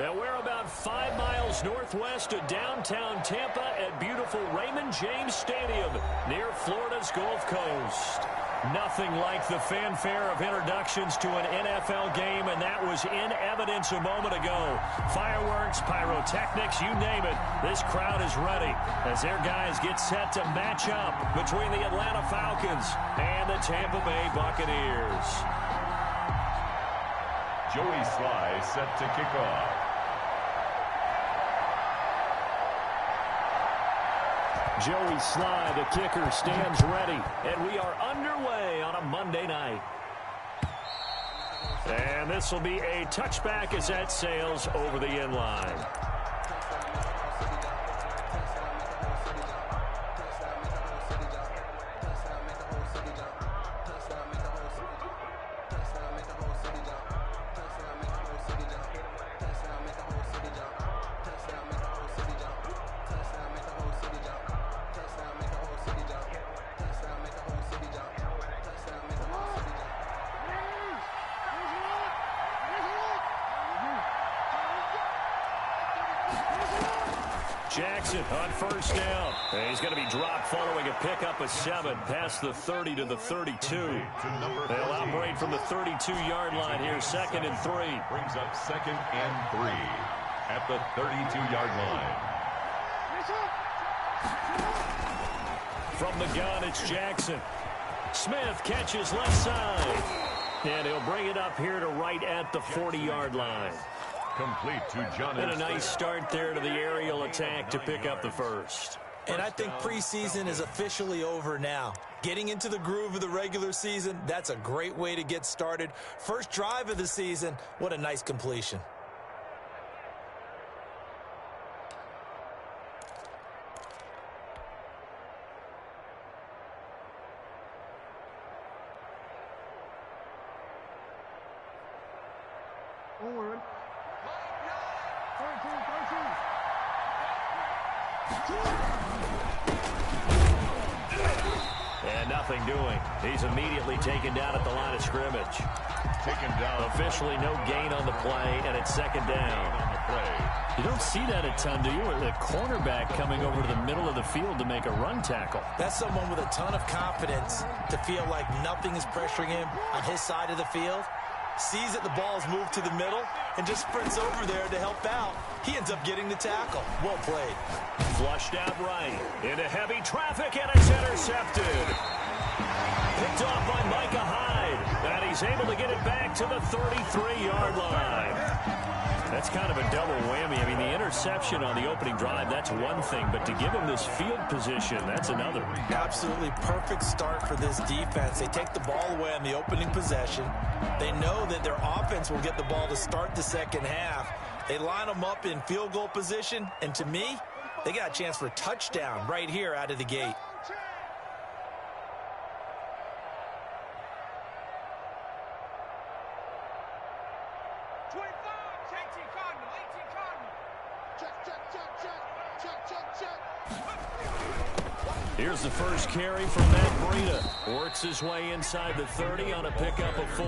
And we're about 5 miles northwest of downtown Tampa at beautiful Raymond James Stadium near Florida's Gulf Coast. Nothing like the fanfare of introductions to an NFL game, and that was in evidence a moment ago. Fireworks, pyrotechnics, you name it. This crowd is ready as their guys get set to match up between the Atlanta Falcons and the Tampa Bay Buccaneers. Joey Sly set to kick off. Joey Sly, the kicker, stands ready, and we are underway on a Monday night. And this will be a touchback as that sails over the end line. Jackson on first down. And he's going to be dropped following a pickup of 7 past the 30 to the 32. They'll operate from the 32-yard line here, 2nd and 3. Brings up 2nd and 3 at the 32-yard line. From the gun, it's Jackson. Smith catches left side. And he'll bring it up here to right at the 40-yard line. Complete to John. And a nice start there to the aerial attack to pick up the first. And I think preseason is officially over now. Getting into the groove of the regular season, that's a great way to get started. First drive of the season, what a nice completion. And nothing doing. He's immediately taken down at the line of scrimmage. Taken down. Officially no gain on the play, and it's 2nd down. You don't see that a ton, do you? The cornerback coming over to the middle of the field to make a run tackle. That's someone with a ton of confidence to feel like nothing is pressuring him on his side of the field. Sees that the ball's moved to the middle and just sprints over there to help out. He ends up getting the tackle. Well played. Flushed out right into heavy traffic, and it's intercepted. Picked off by Micah Hyde, and he's able to get it back to the 33-yard line. That's kind of a double whammy. I mean, the interception on the opening drive, that's one thing, but to give him this field position, that's another. Absolutely perfect start for this defense. They take the ball away on the opening possession. They know that their offense will get the ball to start the second half. They line them up in field goal position, and to me, they got a chance for a touchdown right here out of the gate. Here's the first carry from Matt Breida. Works his way inside the 30 on a pickup of 4.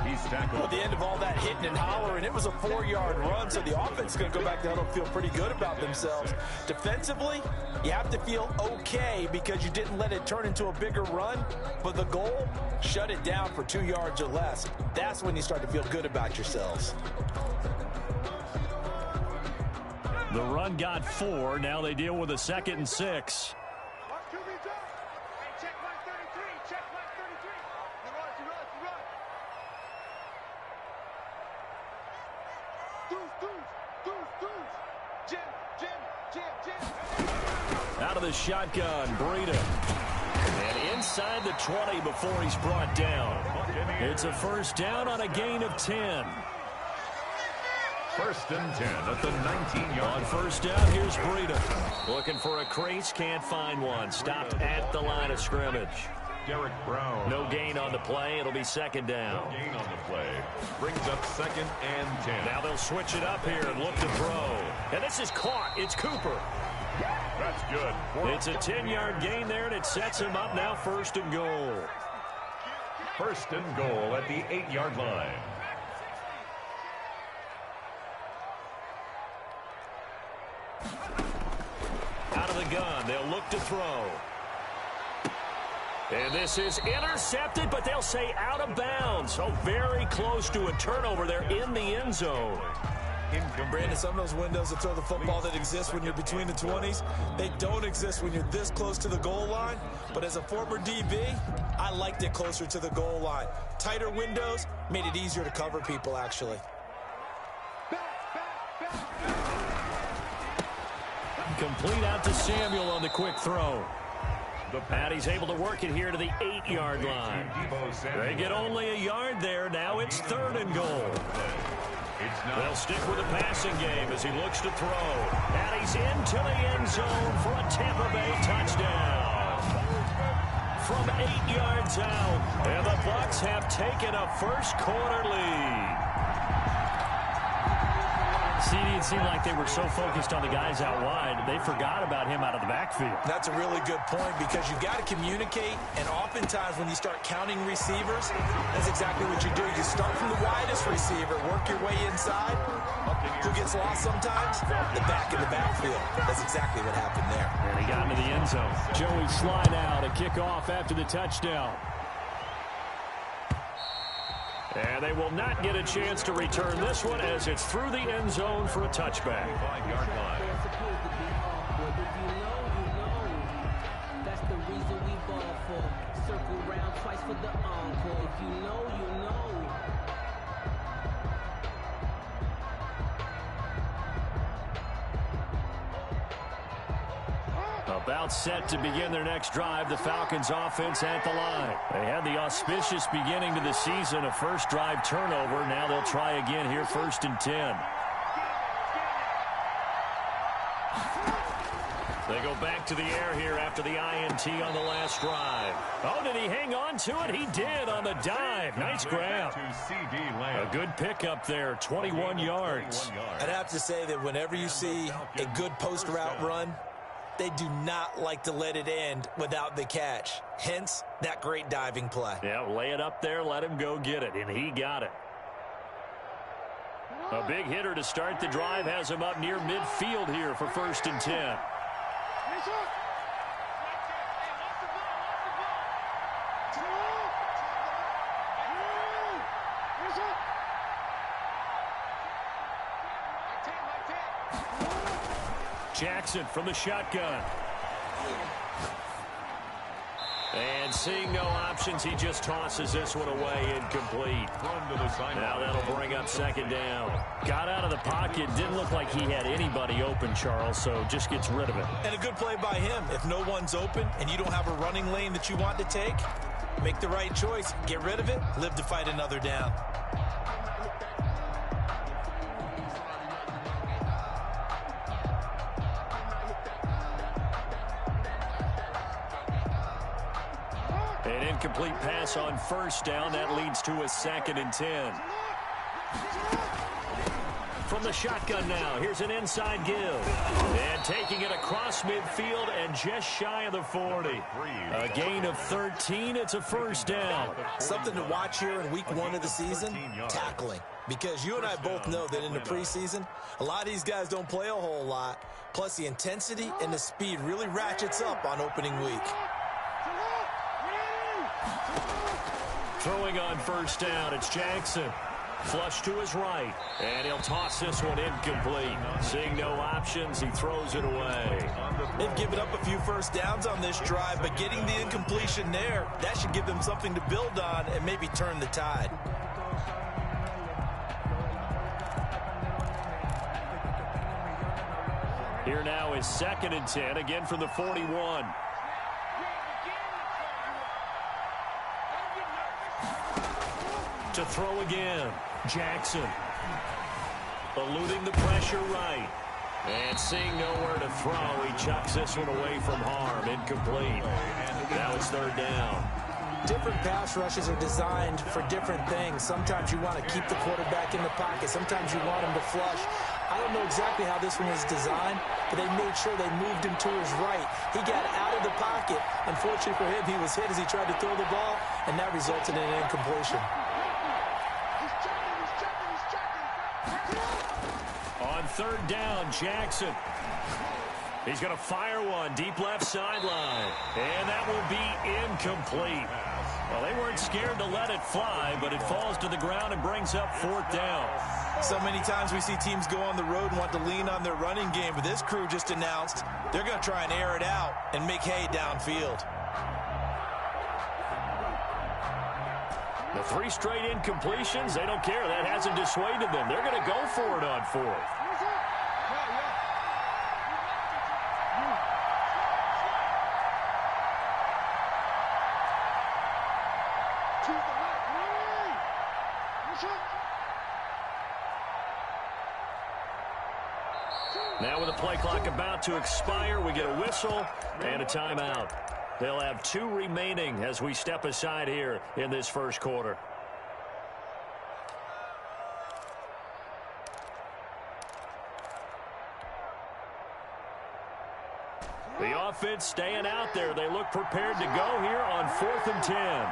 He's tackled. At the end of all that hitting and hollering, it was a 4-yard run, so the offense is going to go back to huddle and feel pretty good about themselves. Defensively, you have to feel okay because you didn't let it turn into a bigger run, but the goal, shut it down for 2 yards or less. That's when you start to feel good about yourselves. The run got 4. Now they deal with a 2nd and 6. Out of the shotgun, Breida. And inside the 20 before he's brought down. It's a first down on a gain of 10. 1st and 10 at the 19-yard. On first down, here's Breida. Looking for a crease, can't find one. Stopped at the line of scrimmage. Derek Brown. No gain on the play. It'll be 2nd down. No gain on the play. Brings up 2nd and 10. Now they'll switch it up here and look to throw. And this is caught. It's Cooper. That's good. It's a 10-yard gain there, and it sets him up now 1st and goal. 1st and goal at the 8-yard line. Out of the gun, they'll look to throw. And this is intercepted, but they'll say out of bounds. So very close to a turnover there in the end zone. Brandon, some of those windows to throw the football that exist when you're between the 20s, they don't exist when you're this close to the goal line. But as a former DB, I liked it closer to the goal line. Tighter windows made it easier to cover people, actually. Complete out to Samuel on the quick throw. And he's able to work it here to the 8-yard line. They get only a yard there. Now it's 3rd and goal. They'll stick with the passing game as he looks to throw. And he's into the end zone for a Tampa Bay touchdown. From 8 yards out. And the Bucs have taken a first quarter lead. CD, it seemed like they were so focused on the guys out wide, they forgot about him out of the backfield. That's a really good point because you've got to communicate, and oftentimes when you start counting receivers, that's exactly what you do. You start from the widest receiver, work your way inside. Who gets lost sometimes? The back in the backfield. That's exactly what happened there. And he got into the end zone. Joey slide out, a kickoff after the touchdown. And they will not get a chance to return this one as it's through the end zone for a touchback. 5-yard line. That's the reason we ball for. Circle round twice for the encore. If you know, you know. About set to begin their next drive, the Falcons offense at the line. They had the auspicious beginning to the season, a first drive turnover. Now they'll try again here, 1st and 10. They go back to the air here after the INT on the last drive. Oh, did he hang on to it? He did on the dive. Nice grab. A good pickup there, 21 yards. I'd have to say that whenever you see a good post route run, they do not like to let it end without the catch. Hence, that great diving play. Yeah, lay it up there, let him go get it, and he got it. A big hitter to start the drive has him up near midfield here for 1st and 10. Jackson from the shotgun. And seeing no options, he just tosses this one away, incomplete. Now that'll bring up 2nd down. Got out of the pocket, didn't look like he had anybody open, Charles, so just gets rid of it. And a good play by him. If no one's open and you don't have a running lane that you want to take, make the right choice. Get rid of it, live to fight another down. An incomplete pass on 1st down. That leads to a 2nd and 10. From the shotgun now, here's an inside give. And taking it across midfield and just shy of the 40. A gain of 13. It's a 1st down. Something to watch here in week 1 of the season, tackling. Because you and I both know that in the preseason, a lot of these guys don't play a whole lot. Plus, the intensity and the speed really ratchets up on opening week. Throwing on 1st down, it's Jackson. Flush to his right, and he'll toss this one incomplete. Seeing no options, he throws it away. They've given up a few 1st downs on this drive, but getting the incompletion there, that should give them something to build on and maybe turn the tide. Here now is 2nd and 10, again from the 41. To throw again, Jackson. Eluding the pressure right. And seeing nowhere to throw, he chucks this one away from harm. Incomplete. Now it's 3rd down. Different pass rushes are designed for different things. Sometimes you want to keep the quarterback in the pocket. Sometimes you want him to flush. I don't know exactly how this one was designed, but they made sure they moved him to his right. He got out of the pocket. Unfortunately for him, he was hit as he tried to throw the ball, and that resulted in an incompletion. On 3rd down, Jackson. He's going to fire one deep left sideline. And that will be incomplete. Well, they weren't scared to let it fly, but it falls to the ground and brings up 4th down. So many times we see teams go on the road and want to lean on their running game, but this crew just announced they're going to try and air it out and make hay downfield. The 3 straight incompletions, they don't care. That hasn't dissuaded them. They're going to go for it on 4th. Now with the play clock about to expire, we get a whistle and a timeout. They'll have 2 remaining as we step aside here in this first quarter. The offense staying out there. They look prepared to go here on 4th and 10.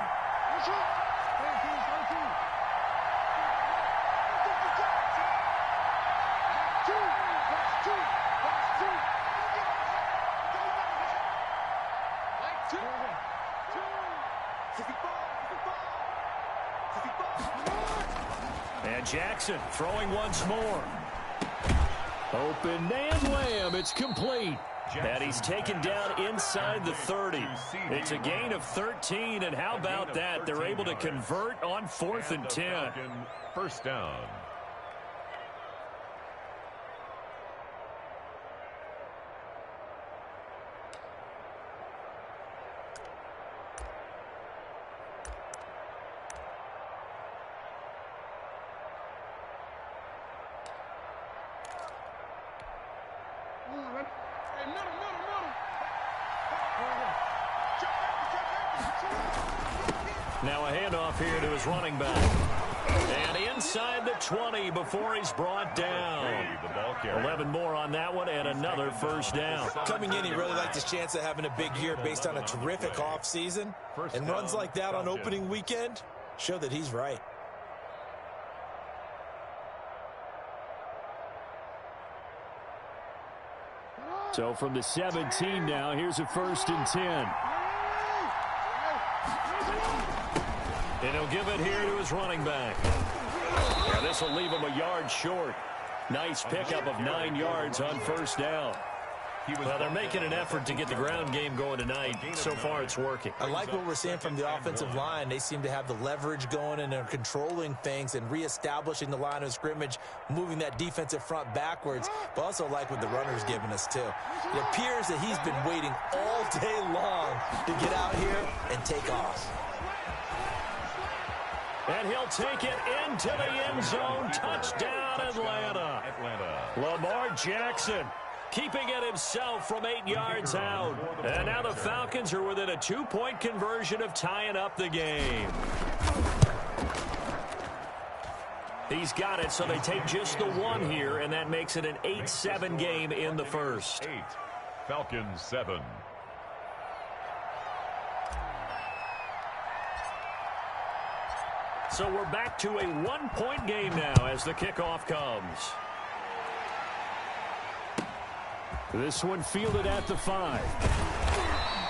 And Jackson throwing once more. Open and wham, it's complete. And he's taken down inside the 30. It's a gain of 13, and how about that? They're able to convert on 4th and 10. First down. Now a handoff here to his running back. And inside the 20 before he's brought down. 11 more on that one and another first down. Coming in, he really liked his chance of having a big year based on a terrific offseason. And runs like that on opening weekend show that he's right. So from the 17 now, here's a 1st and 10. And he'll give it here to his running back. Now this will leave him a yard short. Nice pickup of 9 yards on first down. Well, they're making an effort to get the ground game going tonight. So far, it's working. I like what we're seeing from the offensive line. They seem to have the leverage going and are controlling things and reestablishing the line of scrimmage, moving that defensive front backwards. But also like what the runner's giving us, too. It appears that he's been waiting all day long to get out here and take off. And he'll take it into the end zone. Touchdown, Atlanta. Lamar Jackson keeping it himself from 8 yards out. And now the Falcons are within a 2-point conversion of tying up the game. He's got it, so they take just the 1 here, and that makes it an 8-7 game in the first. 8, Falcons 7. So we're back to a 1-point game now as the kickoff comes. This one fielded at the 5.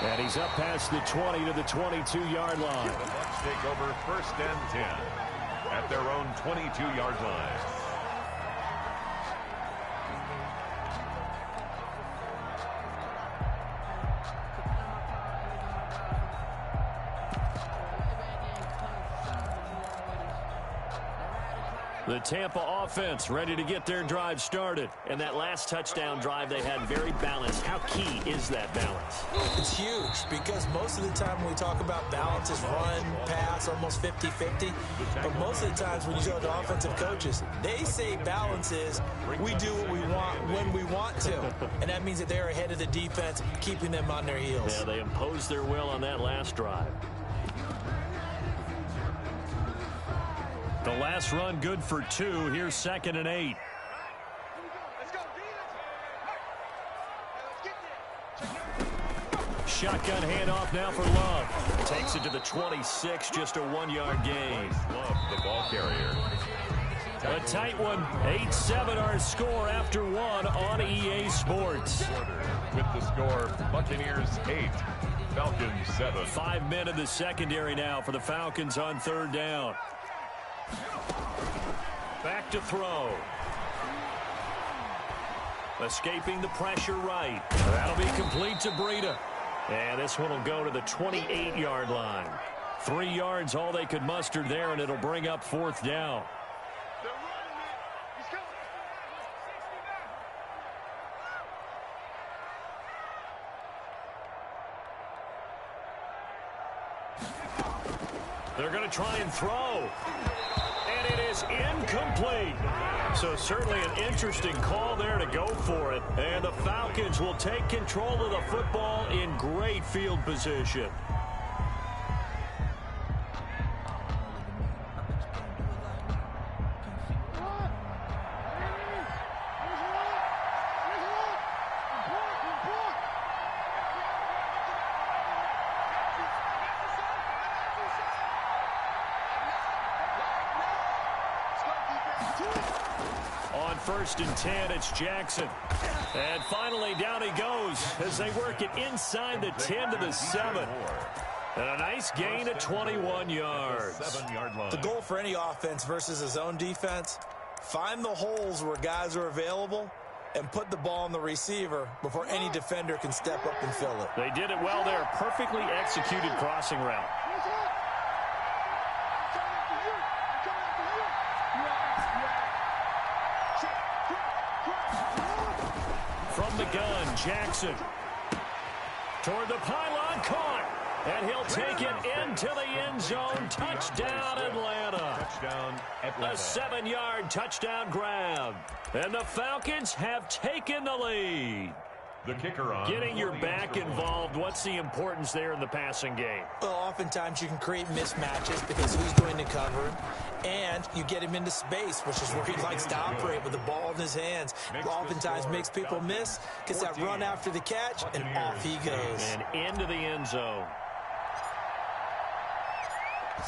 And he's up past the 20 to the 22-yard line. The Bucs take over 1st and 10 at their own 22-yard line. The Tampa offense ready to get their drive started. And that last touchdown drive they had very balanced. How key is that balance? It's huge because most of the time when we talk about balance is run, pass, almost 50-50. But most of the times when you go to offensive coaches, they say balance is we do what we want when we want to. And that means that they're ahead of the defense, keeping them on their heels. Yeah, they imposed their will on that last drive. The last run good for 2. Here's 2nd and 8. Shotgun handoff now for Love. Takes it to the 26, just a 1-yard gain. Love, the ball carrier. A tight one. 8-7 our score after 1 on EA Sports. with the score, Buccaneers 8, Falcons 7. 5 men in the secondary now for the Falcons on third down. Back to throw. Escaping the pressure right. That'll be complete to Breida. And this one will go to the 28-yard line. 3 yards all they could muster there, and it'll bring up fourth down. They're going to try and throw. And it is incomplete. So certainly an interesting call there to go for it. And the Falcons will take control of the football in great field position. On 1st and 10, it's Jackson. And finally, down he goes as they work it inside the 10 to the 7. And a nice gain of 21 yards. 7-yard line. The goal for any offense versus his own defense, find the holes where guys are available and put the ball on the receiver before any defender can step up and fill it. They did it well there. Perfectly executed crossing route. From the gun, Jackson. Toward the pylon, caught. And he'll take it into the end zone. Touchdown, Atlanta. Touchdown, Atlanta. A 7-yard touchdown grab. And the Falcons have taken the lead. The kicker on. Getting your back involved, what's the importance there in the passing game? Well, oftentimes you can create mismatches because who's going to cover him? And you get him into space, which is where he likes to operate with the ball in his hands. Oftentimes makes people miss, gets that run after the catch, and off he goes. And into the end zone.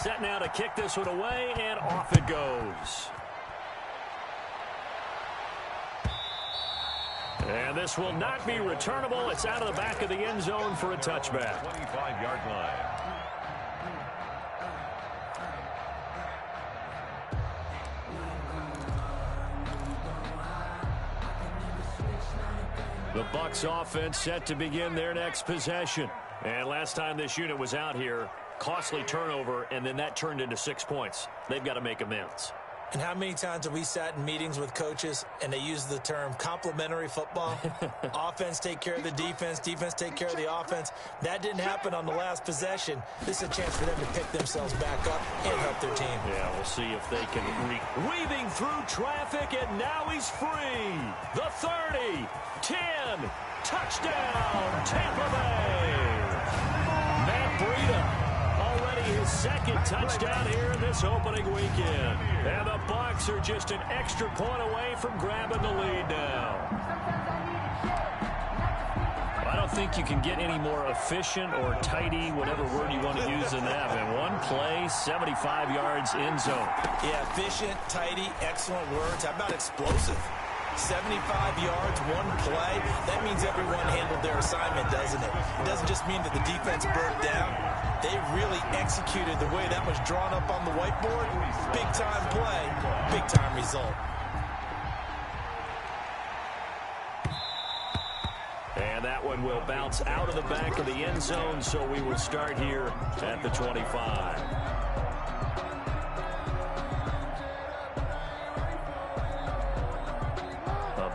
Set now to kick this one away, and off it goes. And this will not be returnable. It's out of the back of the end zone for a touchback. 25-yard line. The Bucs offense set to begin their next possession. And last time this unit was out here, costly turnover, and then that turned into 6 points. They've got to make amends. And how many times have we sat in meetings with coaches and they use the term complementary football? Offense take care of the defense, defense take care of the offense. That didn't happen on the last possession. This is a chance for them to pick themselves back up and help their team. Yeah, we'll see if they can weaving through traffic, and now he's free. The 30, 10, touchdown, Tampa Bay. Matt Breida. His second touchdown here in this opening weekend. And the Bucs are just an extra point away from grabbing the lead now. I don't think you can get any more efficient or tidy, whatever word you want to use in that. And one play, 75 yards in zone. Yeah, efficient, tidy, excellent words. How about explosive? 75 yards, one play. That means everyone handled their assignment, doesn't it? It doesn't just mean that the defense broke down. They really executed the way that was drawn up on the whiteboard. Big-time play, big-time result. And that one will bounce out of the back of the end zone, so we will start here at the 25.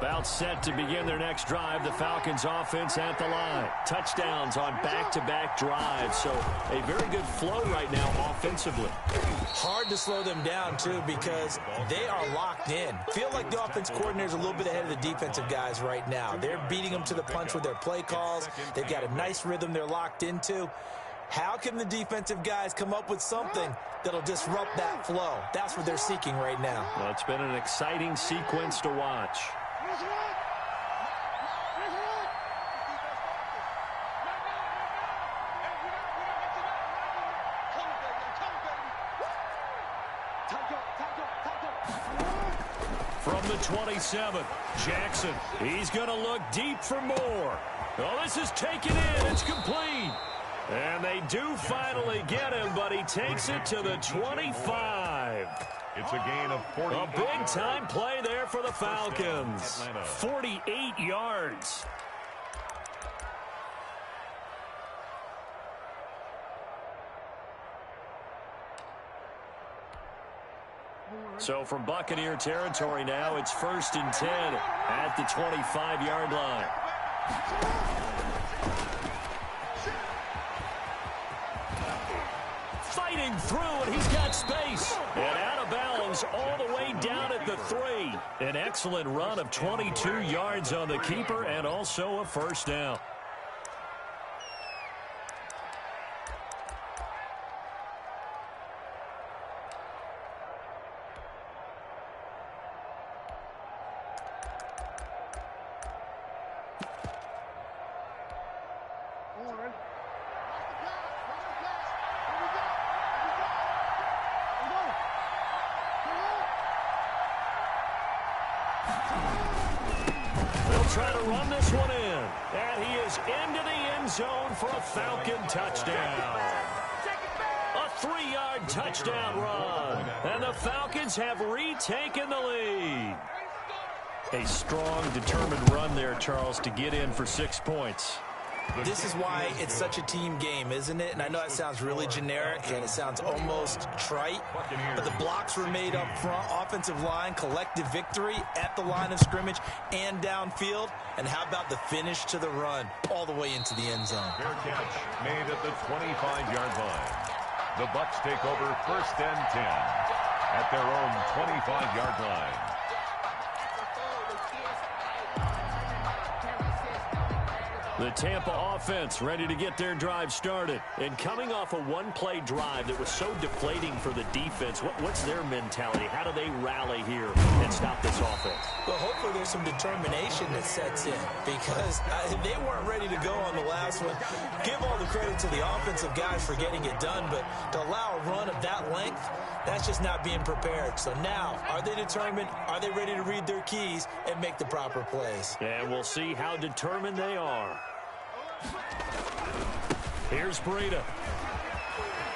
About set to begin their next drive. The Falcons offense at the line. Touchdowns on back-to-back drives. So a very good flow right now offensively. Hard to slow them down, too, because they are locked in. Feel like the offense coordinator's a little bit ahead of the defensive guys right now. They're beating them to the punch with their play calls. They've got a nice rhythm they're locked into. How can the defensive guys come up with something that'll disrupt that flow? That's what they're seeking right now. Well, it's been an exciting sequence to watch. From the 27, Jackson. He's going to look deep for more. Oh, this is taken in. It's complete. And they do finally get him, but he takes it to the 25. It's a gain of 40. A big-time play there for the Falcons. 48 yards. So from Buccaneer territory now, it's 1st and 10 at the 25-yard line. Fighting through, and he's got space. And out of bounds all the way down at the 3. An excellent run of 22 yards on the keeper and also a first down. Try to run this one in. And he is into the end zone for a Falcon touchdown. A 3-yard touchdown run. And the Falcons have retaken the lead. A strong, determined run there, Charles, to get in for 6 points. This is why it's such a team game, isn't it? And I know it sounds really generic and it sounds almost trite, but the blocks were made up front, offensive line, collective victory at the line of scrimmage and downfield. And how about the finish to the run all the way into the end zone? Fair catch made at the 25-yard line. The Bucs take over 1st and 10 at their own 25-yard line. The Tampa offense ready to get their drive started. And coming off a one-play drive that was so deflating for the defense, what's their mentality? How do they rally here and stop this offense? Well, hopefully there's some determination that sets in because they weren't ready to go on the last one. Give all the credit to the offensive guys for getting it done, but to allow a run of that length, that's just not being prepared. So now, are they determined? Are they ready to read their keys and make the proper plays? And we'll see how determined they are. Here's Breida.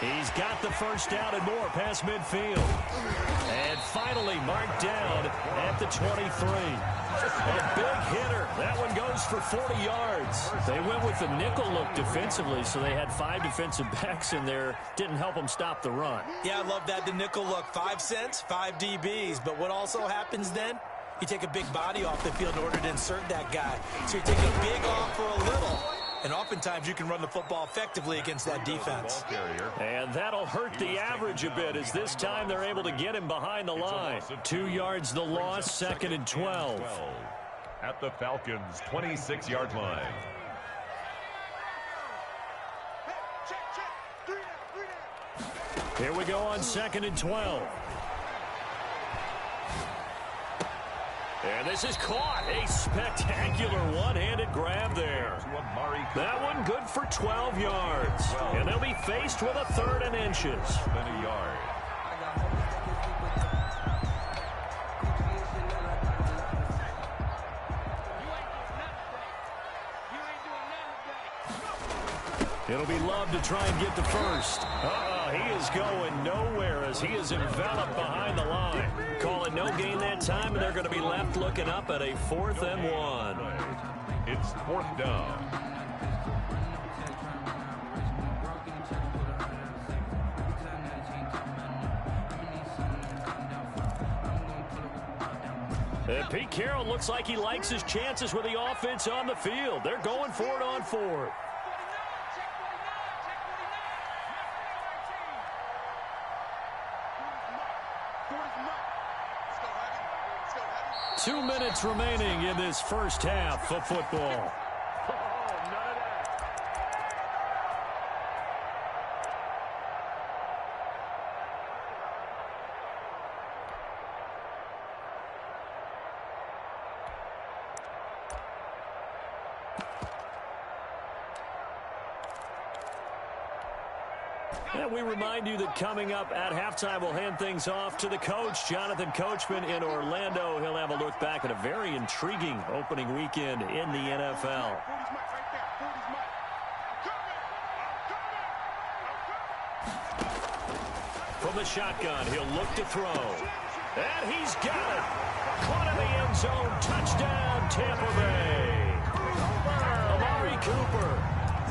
He's got the first down and more past midfield. And finally marked down at the 23. A big hitter. That one goes for 40 yards. They went with the nickel look defensively, so they had 5 defensive backs in there. Didn't help them stop the run. Yeah, I love that, the nickel look. 5 cents, 5 DBs. But what also happens then? You take a big body off the field in order to insert that guy. So you take a big off for a little. And oftentimes you can run the football effectively against that defense. And that'll hurt the average a bit as this time they're able to get him behind the line. 2 yards the loss, 2nd and 12. At the Falcons' 26-yard line. Here we go on 2nd and 12. And this is caught. A spectacular one-handed grab there. That one good for 12 yards. And they'll be faced with a 3rd and inches. Then a yard. It'll be Love to try and get the first. He is going nowhere as he is enveloped behind the line. Call it no gain that time, and they're going to be left looking up at a 4th and 1. It's 4th down. And Pete Carroll looks like he likes his chances with the offense on the field. They're going for it on 4th. 2 minutes remaining in this first half of football. And we remind you that coming up at halftime, we'll hand things off to the coach, Jonathan Coachman in Orlando. He'll have a look back at a very intriguing opening weekend in the NFL. From the shotgun, he'll look to throw. And he's got it. Caught in the end zone. Touchdown, Tampa Bay. Amari Cooper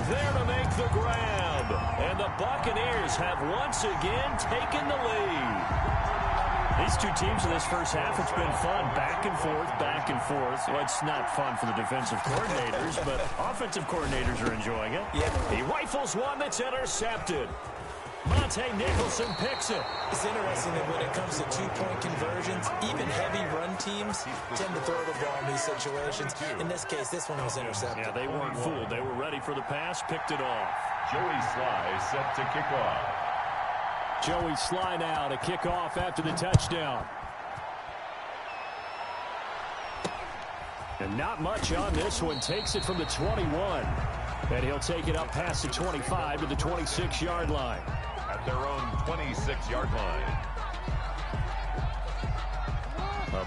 there to make the grab. And the Buccaneers have once again taken the lead. These two teams in this first half, it's been fun. Back and forth, back and forth. Well, it's not fun for the defensive coordinators, but offensive coordinators are enjoying it. Yeah. He rifles one that's intercepted. Monte Nicholson picks it. It's interesting that when it comes to two-point conversions, even heavy run teams tend to throw the ball in these situations. In this case, this one was intercepted. Yeah, they weren't fooled. They were ready for the pass, picked it off. Joey Sly set to kick off. Joey Sly now to kick off after the touchdown. And not much on this one. Takes it from the 21. And he'll take it up past the 25 to the 26-yard line. At their own 26-yard line.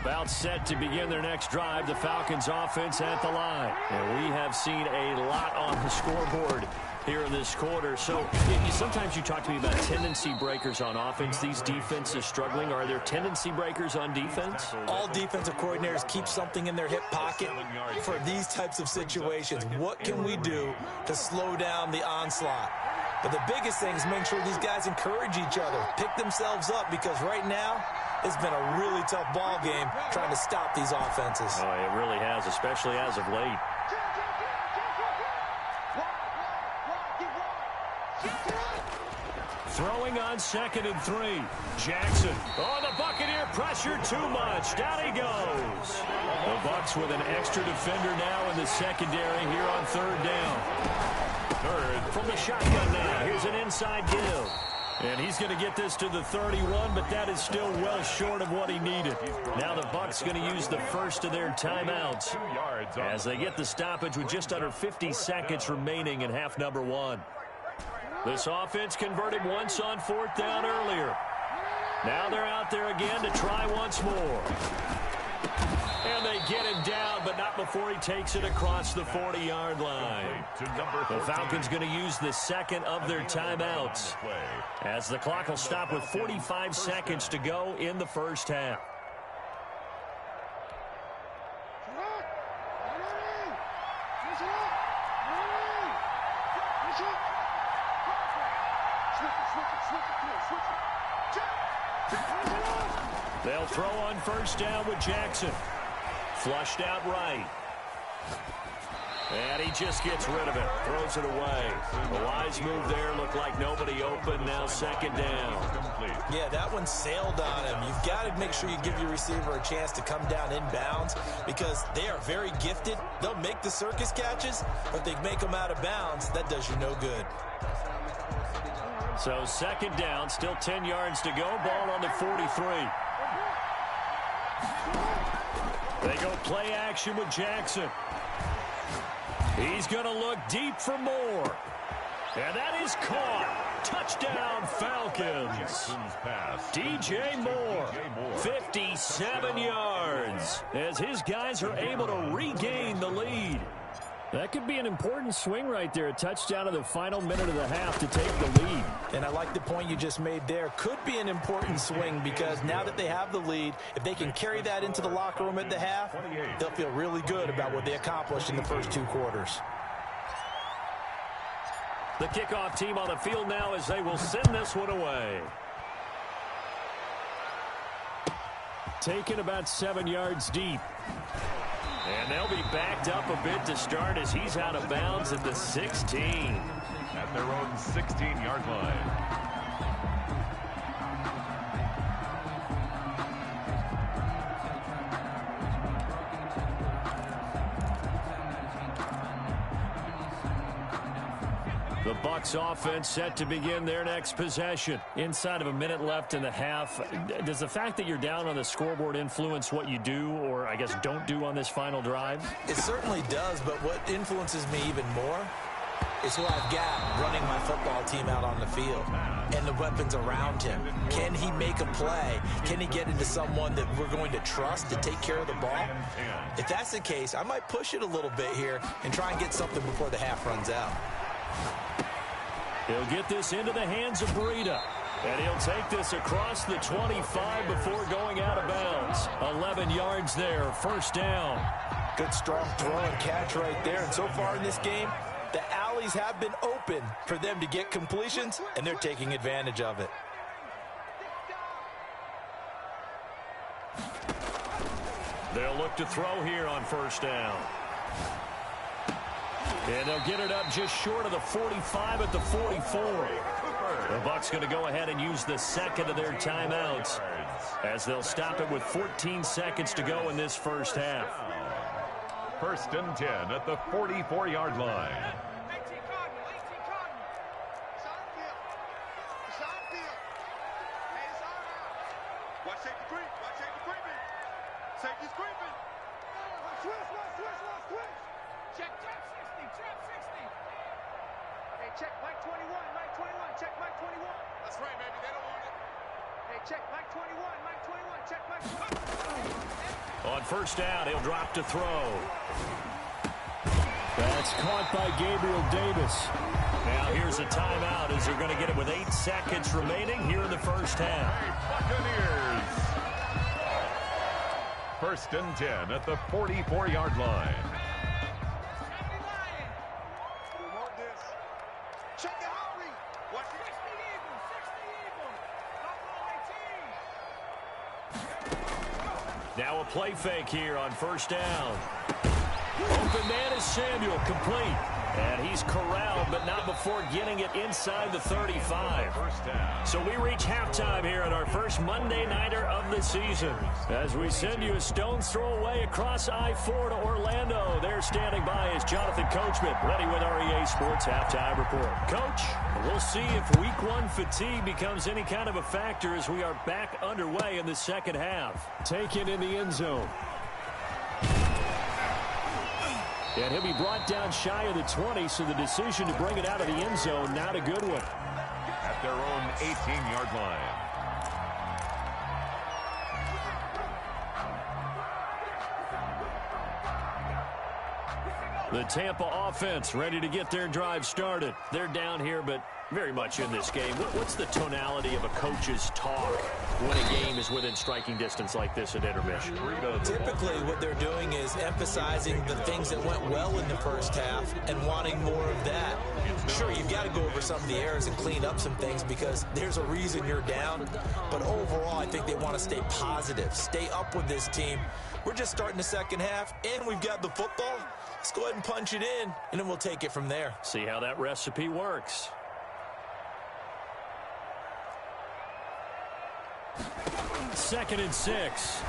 About set to begin their next drive, the Falcons offense at the line. And we have seen a lot on the scoreboard here in this quarter. So sometimes you talk to me about tendency breakers on offense. These defenses struggling. Are there tendency breakers on defense? All defensive coordinators keep something in their hip pocket for these types of situations. What can we do to slow down the onslaught? But the biggest thing is make sure these guys encourage each other, pick themselves up, because right now it's been a really tough ball game trying to stop these offenses. Oh, it really has, especially as of late. Throwing on 2nd and 3. Jackson. Oh, the Buccaneer pressure too much. Down he goes. The Bucs with an extra defender now in the secondary here on 3rd down. Third from the shotgun now. Here's an inside give. And he's going to get this to the 31, but that is still well short of what he needed. Now the Bucs going to use the first of their timeouts as they get the stoppage with just under 50 seconds remaining in half number 1. This offense converted once on 4th down earlier. Now they're out there again to try once more. And they get him down, but not before he takes it across the 40-yard line. The Falcons going to use the second of their timeouts as the clock will stop with 45 seconds to go in the first half. They'll throw on 1st down with Jackson. Flushed out right. And he just gets rid of it. Throws it away. A wise move there. Looked like nobody open. Now 2nd down. Yeah, that one sailed on him. You've got to make sure you give your receiver a chance to come down inbounds because they are very gifted. They'll make the circus catches, but they make them out of bounds. That does you no good. So 2nd down, still 10 yards to go. Ball on the 43. They go play action with Jackson. He's going to look deep for more. And that is caught. Touchdown, Falcons. DJ Moore, 57 yards, as his guys are able to regain the lead. That could be an important swing right there. A touchdown in the final minute of the half to take the lead. And I like the point you just made there. Could be an important swing because now that they have the lead, if they can carry that into the locker room at the half, they'll feel really good about what they accomplished in the first 2 quarters. The kickoff team on the field now as they will send this one away. Taken about 7 yards deep. And they'll be backed up a bit to start as he's out of bounds at the 16. At their own 16-yard line. The Bucs offense set to begin their next possession. Inside of a minute left in the half. Does the fact that you're down on the scoreboard influence what you do or, I guess, don't do on this final drive? It certainly does, but what influences me even more is who I've got running my football team out on the field and the weapons around him. Can he make a play? Can he get into someone that we're going to trust to take care of the ball? If that's the case, I might push it a little bit here and try and get something before the half runs out. He'll get this into the hands of Breida. And he'll take this across the 25 before going out of bounds. 11 yards there, first down. Good strong throw and catch right there. And so far in this game, the alleys have been open for them to get completions, and they're taking advantage of it. They'll look to throw here on first down. And they'll get it up just short of the 45 at the 44. The Bucs going to go ahead and use the second of their timeouts as they'll stop it with 14 seconds to go in this first half. First and 10 at the 44-yard line. Safety's creeping. Switch. Check 60. Hey, check Mike 21. Check Mike 21. That's right, baby. They don't want it. Hey, check Mike 21. Check Mike 21. On first down, he'll drop to throw. That's caught by Gabriel Davis. Now here's a timeout as they're going to get it with 8 seconds remaining here in the first half. Buccaneers. First and 10 at the 44-yard line. Check it out. Watch it. 60 Eagles. Now a play fake here on first down. Open man is Samuel, complete. And he's corralled, but not before getting it inside the 35. So we reach halftime here at our first Monday Nighter of the season. As we send you a stone's throw away across I-4 to Orlando. There standing by is Jonathan Coachman, ready with our EA Sports Halftime Report. Coach, we'll see if Week 1 fatigue becomes any kind of a factor as we are back underway in the second half. Taken in the end zone. And he'll be brought down shy of the 20, so the decision to bring it out of the end zone, not a good one. At their own 18-yard line. The Tampa offense ready to get their drive started. They're down here, but very much in this game. What's the tonality of a coach's talk when a game is within striking distance like this at intermission? Typically, what they're doing is emphasizing the things that went well in the first half and wanting more of that. Sure, you've got to go over some of the errors and clean up some things because there's a reason you're down. But overall, I think they want to stay positive, stay up with this team. We're just starting the second half, and we've got the football. Let's go ahead and punch it in, and then we'll take it from there. See how that recipe works. Second and 6.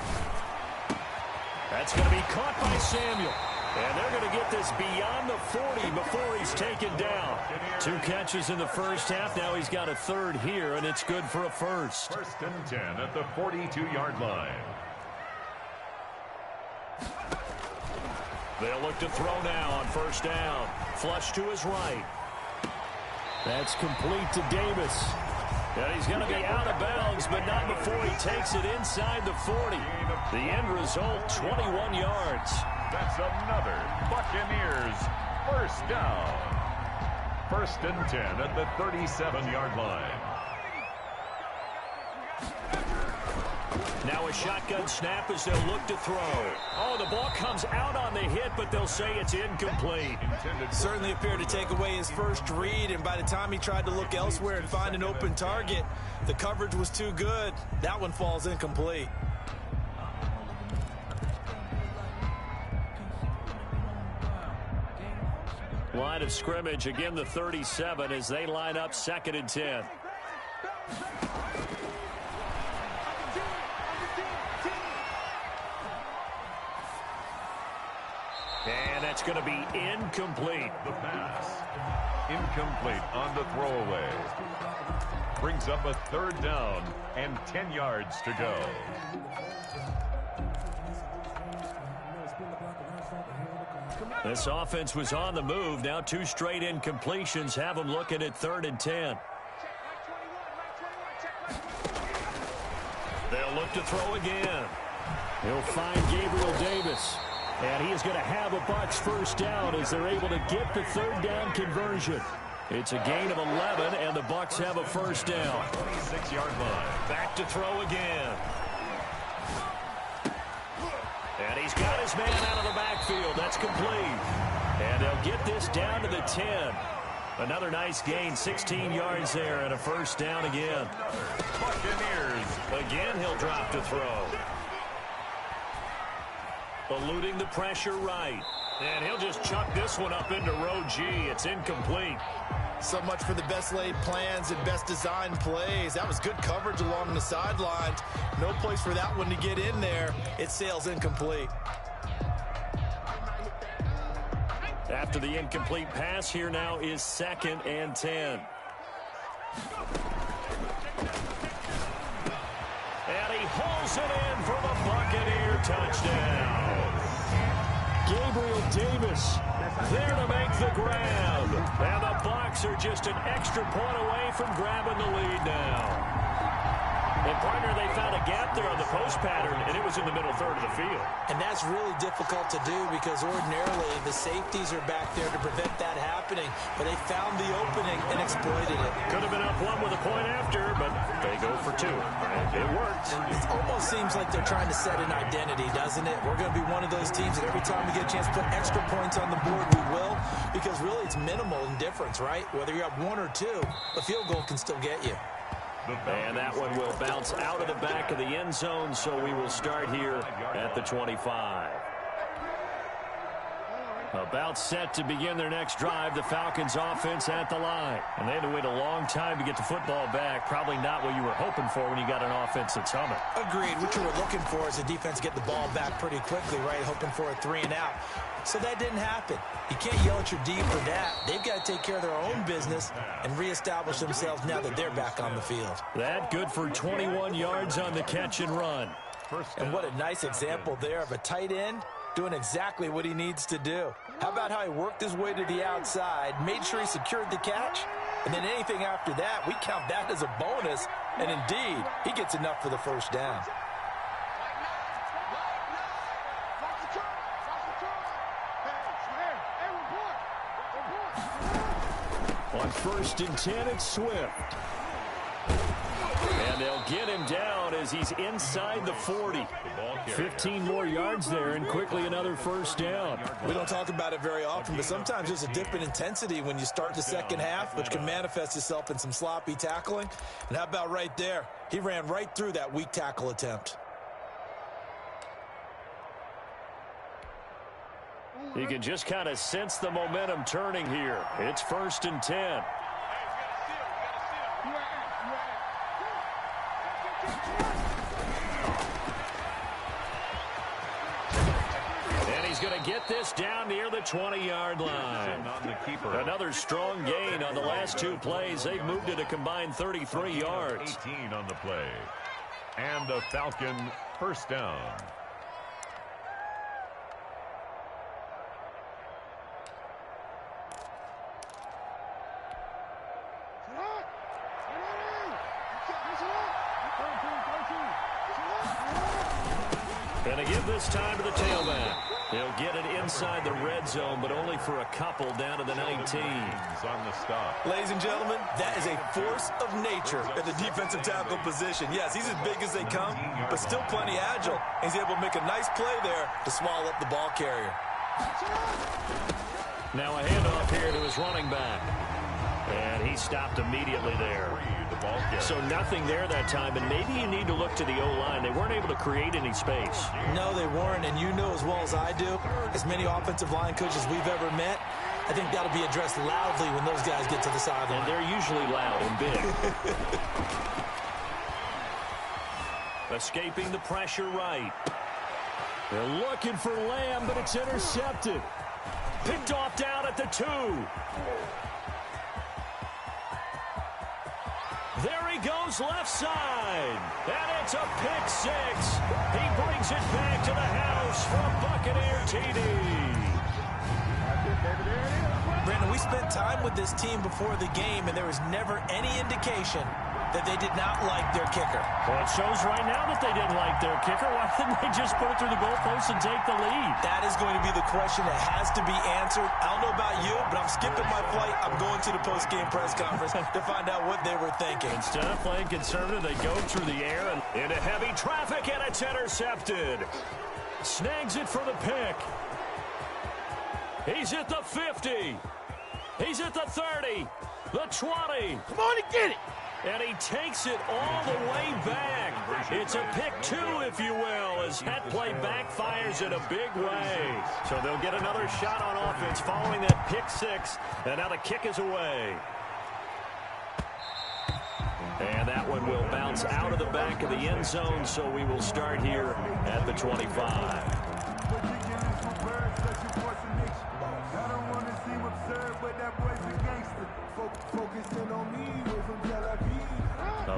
That's going to be caught by Samuel. And they're going to get this beyond the 40 before he's taken down. 2 catches in the first half. Now he's got a third here, and it's good for a first. First and 10 at the 42-yard line. They'll look to throw now on first down. Flush to his right. That's complete to Davis. And he's going to be out of bounds, but not before he takes it inside the 40. The end result, 21 yards. That's another Buccaneers first down. First and 10 at the 37-yard line. Now a shotgun snap as they'll look to throw. Oh, the ball comes out on the hit, but they'll say it's incomplete. Certainly appeared to take away his first read, and by the time he tried to look elsewhere and find an open target, the coverage was too good. That one falls incomplete. Line of scrimmage, again the 37 as they line up second and 10. And that's going to be incomplete. The pass. Incomplete on the throwaway. Brings up a third down and 10 yards to go. This offense was on the move. Now 2 straight incompletions have them looking at 3rd and 10. They'll look to throw again. He'll find Gabriel Davis. And he is going to have a Bucs first down as they're able to get the 3rd down conversion. It's a gain of 11, and the Bucs have a first down. 26-yard line. Back to throw again. And he's got his man out of the backfield. That's complete. And they'll get this down to the 10. Another nice gain, 16 yards there, and a first down again. Buccaneers. Again, he'll drop to throw. Eluding the pressure right. And he'll just chuck this one up into row G. It's incomplete. So much for the best laid plans and best designed plays. That was good coverage along the sidelines. No place for that one to get in there. It sails incomplete. After the incomplete pass, here now is 2nd and 10. And he hauls it in for the Buccaneer touchdown. Gabriel Davis there to make the grab. And the Bucs are just an extra point away from grabbing the lead now. And, partner, they found a gap there on the post pattern, and it was in the middle 3rd of the field. And that's really difficult to do because ordinarily the safeties are back there to prevent that happening. But they found the opening and exploited it. Could have been up 1 with a point after, but they go for 2. And it worked. It almost seems like they're trying to set an identity, doesn't it? We're going to be one of those teams that every time we get a chance to put extra points on the board, we will. Because really it's minimal in difference, right? Whether you have 1 or 2, a field goal can still get you. And that one will bounce out of the back of the end zone, so we will start here at the 25. About set to begin their next drive, the Falcons offense at the line. And they had to wait a long time to get the football back. Probably not what you were hoping for when you got an offense that's humming. Agreed. What you were looking for is a defense get the ball back pretty quickly, right? Hoping for a 3 and out. So that didn't happen. You can't yell at your D for that. They've got to take care of their own business and reestablish themselves now that they're back on the field. That good for 21 yards on the catch and run. And what a nice example there of a tight end doing exactly what he needs to do. How about how he worked his way to the outside, made sure he secured the catch, and then anything after that, we count that as a bonus, and indeed, he gets enough for the first down. On 1st and 10, it's Swift. And they'll get him down as he's inside the 40. 15 more yards there and quickly another first down. We don't talk about it very often, but sometimes there's a dip in intensity when you start the second half, which can manifest itself in some sloppy tackling. And how about right there? He ran right through that weak tackle attempt. You can just kind of sense the momentum turning here. It's 1st and 10. And he's going to get this down near the 20-yard line. Another strong gain on the last 2 plays. They've moved it a combined 33 yards. 18 on the play. And a Falcon first down. Going to give this time to the tailback. They'll get it inside the red zone, but only for a couple down to the 19. On the stop. Ladies and gentlemen, that is a force of nature at the defensive tackle position. Yes, he's as big as they come, but still plenty agile. He's able to make a nice play there to swallow up the ball carrier. Now a handoff here to his running back. And he stopped immediately there. So nothing there that time, and maybe you need to look to the O-line. They weren't able to create any space. No, they weren't, and you know as well as I do, as many offensive line coaches we've ever met, I think that'll be addressed loudly when those guys get to the sideline. And they're usually loud and big. Escaping the pressure right. They're looking for Lamb, but it's intercepted. Picked off down at the 2. There he goes left side. And it's a pick 6. He brings it back to the house for a Buccaneer TD. Brandon, we spent time with this team before the game, and there was never any indication that they did not like their kicker. Well, it shows right now that they didn't like their kicker. Why didn't they just put it through the goalpost and take the lead? That is going to be the question that has to be answered. I don't know about you, but I'm skipping my flight. I'm going to the post-game press conference to find out what they were thinking. Instead of playing conservative, they go through the air and into heavy traffic, and it's intercepted. Snags it for the pick. He's at the 50. He's at the 30. The 20. Come on and get it. And he takes it all the way back. It's a pick two, if you will, as that play backfires in a big way. So they'll get another shot on offense following that pick six. And now the kick is away. And that one will bounce out of the back of the end zone, so we will start here at the 25.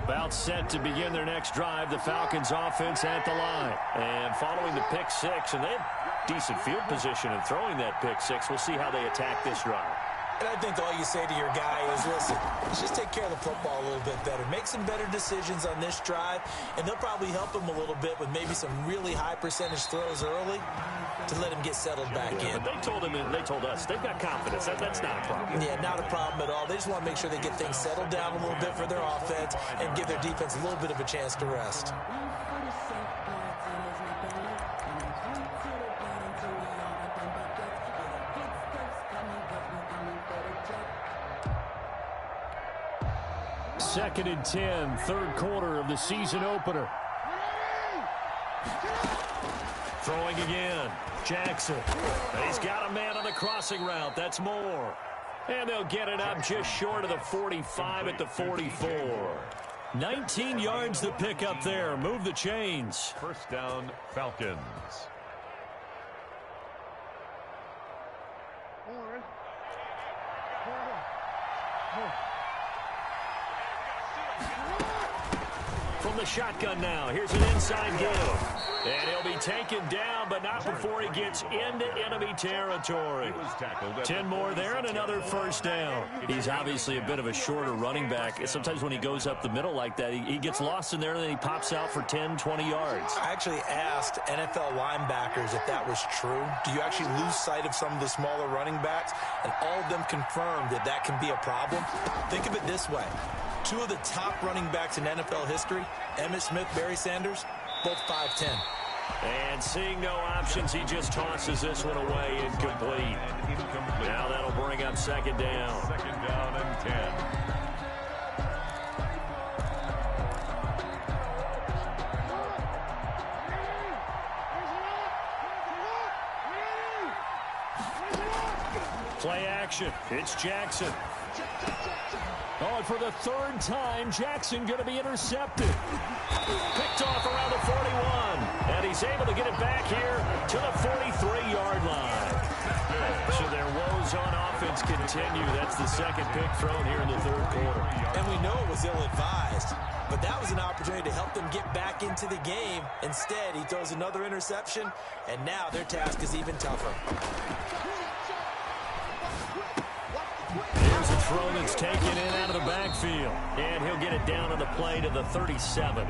About set to begin their next drive, the Falcons offense at the line. And following the pick six, and they have decent field position in throwing that pick six. We'll see how they attack this drive. And I think all you say to your guy is, listen, let's just take care of the football a little bit better. Make some better decisions on this drive, and they'll probably help him a little bit with maybe some really high percentage throws early to let him get settled back in. But they told him, and they told us, they've got confidence. That's not a problem. Yeah, not a problem at all. They just want to make sure they get things settled down a little bit for their offense and give their defense a little bit of a chance to rest. Second and 10, third quarter of the season opener. Throwing again. Jackson. He's got a man on the crossing route. That's more. And they'll get it up just short of the 45 at the 44. 19 yards to pick up there. Move the chains. First down, Falcons. From the shotgun now. Here's an inside give. And he'll be taken down, but not before he gets into enemy territory. 10 more there and another first down. He's obviously a bit of a shorter running back. Sometimes when he goes up the middle like that, he gets lost in there and then he pops out for 10, 20 yards. I actually asked NFL linebackers if that was true. Do you actually lose sight of some of the smaller running backs? And all of them confirmed that that can be a problem. Think of it this way. Two of the top running backs in NFL history, Emmitt Smith, Barry Sanders, both 5'10". And seeing no options, he just tosses this one away, incomplete. Now that'll bring up second down. Second down and 10. Play action. It's Jackson. Oh, and for the third time, Jackson going to be intercepted. Picked off around the 41. And he's able to get it back here to the 43-yard line. So their woes on offense continue. That's the second pick thrown here in the third quarter. And we know it was ill-advised. But that was an opportunity to help them get back into the game. Instead, he throws another interception, and now their task is even tougher. Here's a throw that's taken in out of the backfield. And he'll get it down on the play to the 37.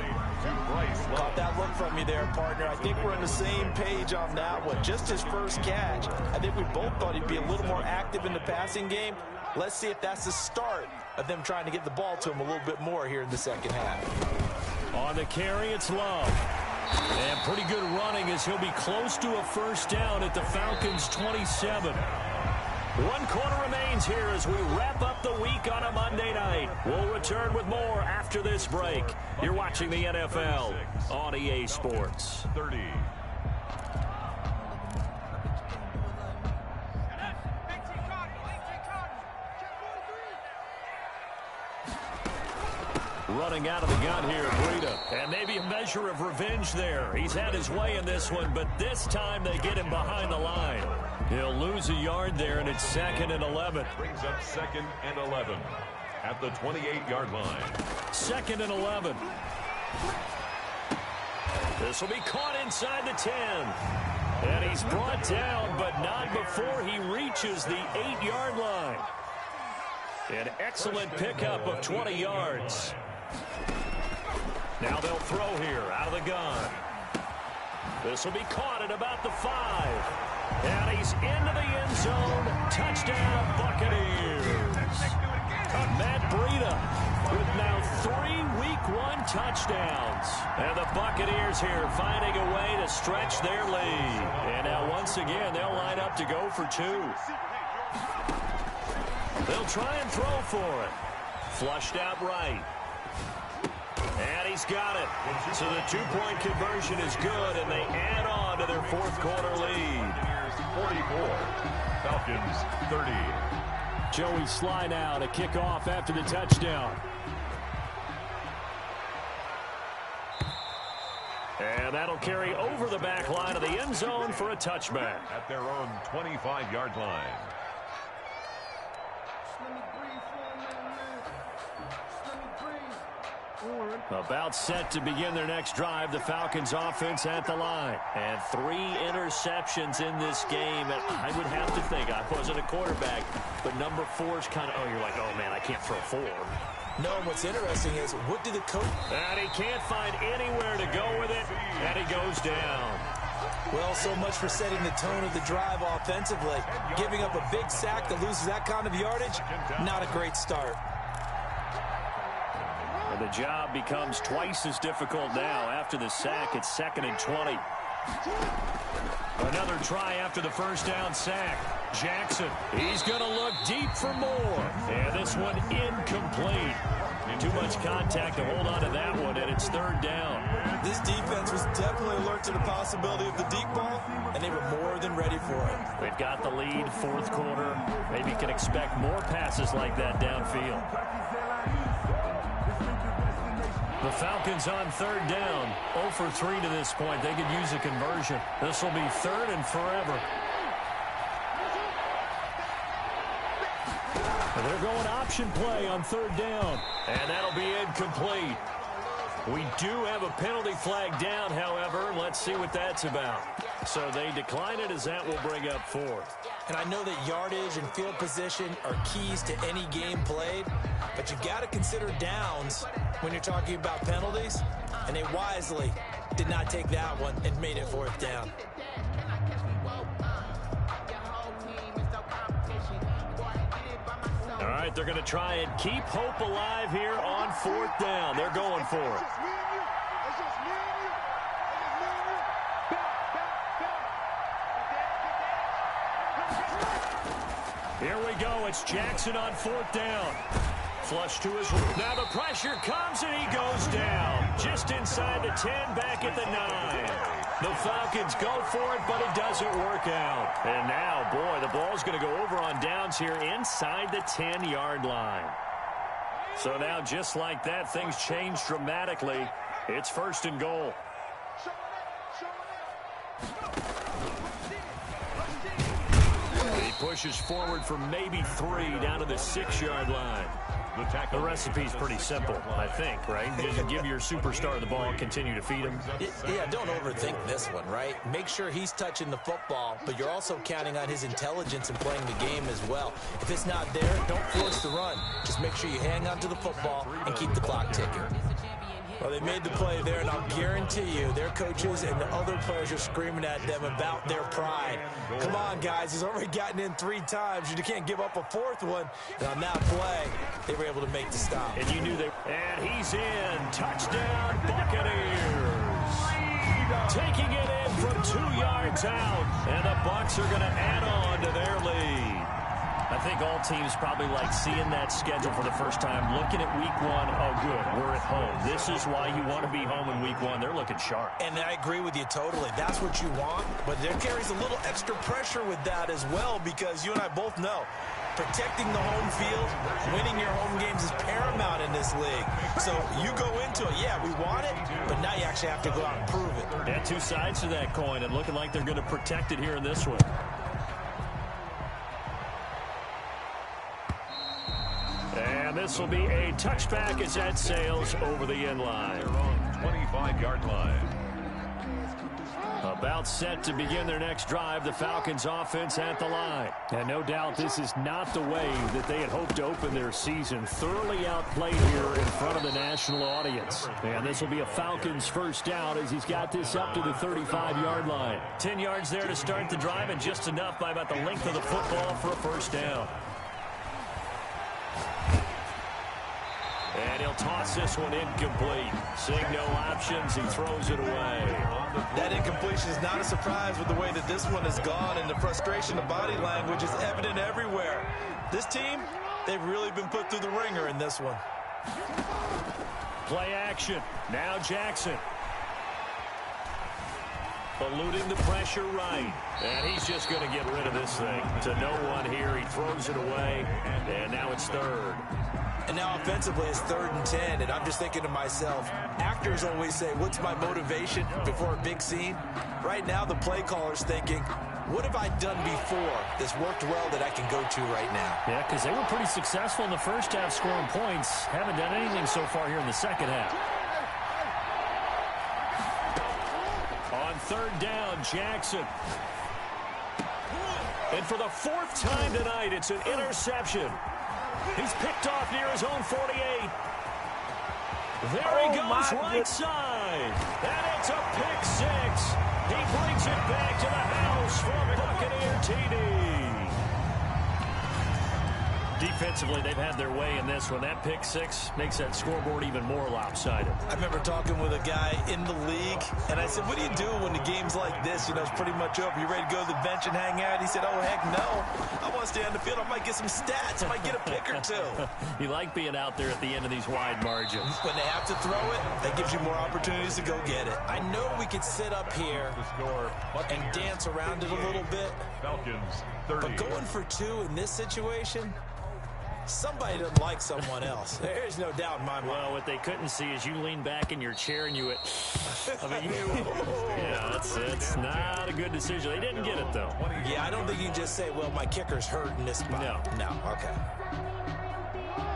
Caught that look from you there, partner. I think we're on the same page on that one. Just his first catch. I think we both thought he'd be a little more active in the passing game. Let's see if that's the start of them trying to get the ball to him a little bit more here in the second half. On the carry, it's Love. And pretty good running as he'll be close to a first down at the Falcons' 27. 1 quarter remains here as we wrap up the week on a Monday night. We'll return with more after this break. You're watching the NFL on EA Sports. 30. Running out of the gun here, Breida. And maybe a measure of revenge there. He's had his way in this one, but this time they get him behind the line. He'll lose a yard there, and it's 2nd and 11. Brings up 2nd and 11 at the 28-yard line. 2nd and 11. This will be caught inside the 10. And he's brought down, but not before he reaches the 8-yard line. An excellent pickup of 20 yards. Now they'll throw here out of the gun. This will be caught at about the 5. And he's into the end zone. Touchdown, Buccaneers. Matt Breida with now 3 Week 1 touchdowns. And the Buccaneers here finding a way to stretch their lead. And now once again, they'll line up to go for 2. They'll try and throw for it. Flushed out right. And he's got it. So the 2-point conversion is good, and they add on to their 4th quarter lead. 44, Falcons 30. Joey Sly now to kick off after the touchdown. And that'll carry over the back line of the end zone for a touchback. At their own 25-yard line. About set to begin their next drive, the Falcons offense at the line. And 3 interceptions in this game. And I would have to think, I wasn't a quarterback, but number 4 is kind of, you're like, oh, man, I can't throw 4. No, what's interesting is, what did the coach... And he can't find anywhere to go with it, and he goes down. Well, so much for setting the tone of the drive offensively. Giving up a big sack that loses that kind of yardage, not a great start. And the job becomes twice as difficult now after the sack. It's 2nd and 20. Another try after the first down sack. Jackson, he's going to look deep for more. And this one incomplete. Too much contact to hold on to that one, and it's 3rd down. This defense was definitely alert to the possibility of the deep ball, and they were more than ready for it. They've got the lead, 4th quarter. Maybe you can expect more passes like that downfield. The Falcons on 3rd down. 0 for 3 to this point. They could use a conversion. This will be 3rd and forever. And they're going option play on 3rd down. And that'll be incomplete. We do have a penalty flag down, however. Let's see what that's about. So they decline it as that will bring up 4th. And I know that yardage and field position are keys to any game played, but you got to consider downs when you're talking about penalties, and they wisely did not take that one and made it 4th down. All right, they're going to try and keep hope alive here on 4th down. They're going for it. Here we go. It's Jackson on 4th down. Flush to his right. Now the pressure comes and he goes down. Just inside the 10, back at the 9. The Falcons go for it, but it doesn't work out. And now, boy, the ball's going to go over on downs here inside the 10-yard line. So now, just like that, things change dramatically. It's 1st and goal. He pushes forward for maybe 3 down to the 6-yard line. The recipe's pretty simple, I think, right? Just give your superstar the ball and continue to feed him. Yeah, don't overthink this one, right? Make sure he's touching the football, but you're also counting on his intelligence in playing the game as well. If it's not there, don't force the run. Just make sure you hang on to the football and keep the clock ticking. Well, they made the play there, and I'll guarantee you their coaches and the other players are screaming at them about their pride. Come on, guys. He's already gotten in 3 times. You can't give up a 4th one. And on that play, they were able to make the stop. And you knew they... And he's in. Touchdown, Buccaneers. Taking it in from 2 yards out. And the Bucs are going to add on to their lead. I think all teams probably like seeing that schedule for the first time, looking at week 1. Oh, good, we're at home. This is why you want to be home in week 1. They're looking sharp. And I agree with you totally. That's what you want, but there carries a little extra pressure with that as well, because you and I both know protecting the home field, winning your home games is paramount in this league. So you go into it, yeah, we want it, but now you actually have to go out and prove it. Yeah, 2 sides to that coin, and looking like they're going to protect it here in this one. And this will be a touchback as that sails over the end line. Their own 25-yard line. About set to begin their next drive, the Falcons offense at the line. And no doubt this is not the way that they had hoped to open their season. Thoroughly outplayed here in front of the national audience. And this will be a Falcons first down as he's got this up to the 35-yard line. 10 yards there to start the drive, and just enough by about the length of the football for a first down. And he'll toss this one incomplete. Seeing no options, he throws it away. That incompletion is not a surprise with the way that this one has gone, and the frustration, the body language is evident everywhere. This team, they've really been put through the ringer in this one. Play action. Now Jackson. Eluding the pressure right. And he's just going to get rid of this thing. To no one here. He throws it away. And now it's third. And now offensively it's 3rd and 10, and I'm just thinking to myself, actors always say, what's my motivation before a big scene? Right now the play caller's thinking, what have I done before that's worked well that I can go to right now? Yeah, because they were pretty successful in the first half scoring points. Haven't done anything so far here in the second half. On 3rd down, Jackson. And for the 4th time tonight, it's an interception. He's picked off near his own 48. There he goes, right side. And it's a pick 6. He brings it back to the house for a Buccaneer TD. Defensively, they've had their way in this one. That pick 6 makes that scoreboard even more lopsided. I remember talking with a guy in the league, and I said, what do you do when the game's like this? You know, it's pretty much over. You ready to go to the bench and hang out? He said, oh, heck no. I want to stay on the field. I might get some stats. I might get a pick or two. You like being out there at the end of these wide margins. When they have to throw it, that gives you more opportunities to go get it. I know we could sit up here and dance around it a little bit. Falcons 30. But going for 2 in this situation, somebody doesn't like someone else. There's no doubt in my mind. Well, what they couldn't see is you lean back in your chair and you went, yeah, it's not a good decision. They didn't get it, though. Yeah, I don't think you can just say, well, my kicker's hurt in this spot. No, okay.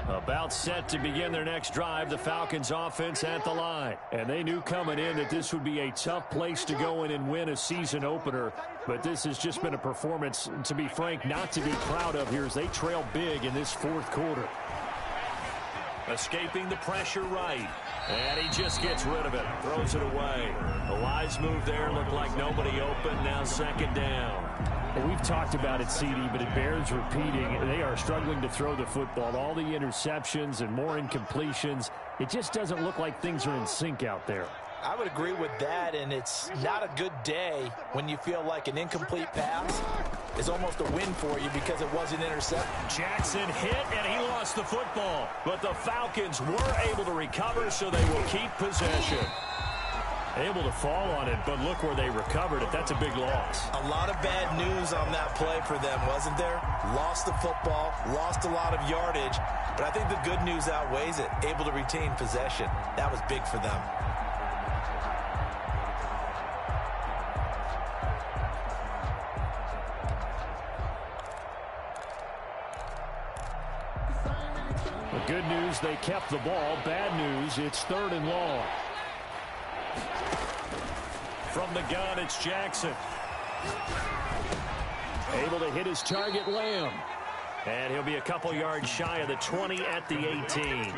About set to begin their next drive, the Falcons offense at the line. And they knew coming in that this would be a tough place to go in and win a season opener. But this has just been a performance, to be frank, not to be proud of here as they trail big in this 4th quarter. Escaping the pressure right. And he just gets rid of it. Throws it away. A wise move there. Looked like nobody open. Now 2nd down. Well, we've talked about it, CD, but it bears repeating. They are struggling to throw the football. All the interceptions and more incompletions. It just doesn't look like things are in sync out there. I would agree with that, and it's not a good day when you feel like an incomplete pass is almost a win for you because it wasn't intercepted. Jackson hit, and he lost the football. But the Falcons were able to recover, so they will keep possession. Able to fall on it, but look where they recovered it. That's a big loss. A lot of bad news on that play for them, wasn't there? Lost the football, lost a lot of yardage, but I think the good news outweighs it. Able to retain possession. That was big for them. The good news, they kept the ball. Bad news, it's 3rd and long. From the gun, it's Jackson. Able to hit his target, Lamb. And he'll be a couple yards shy of the 20 at the 18.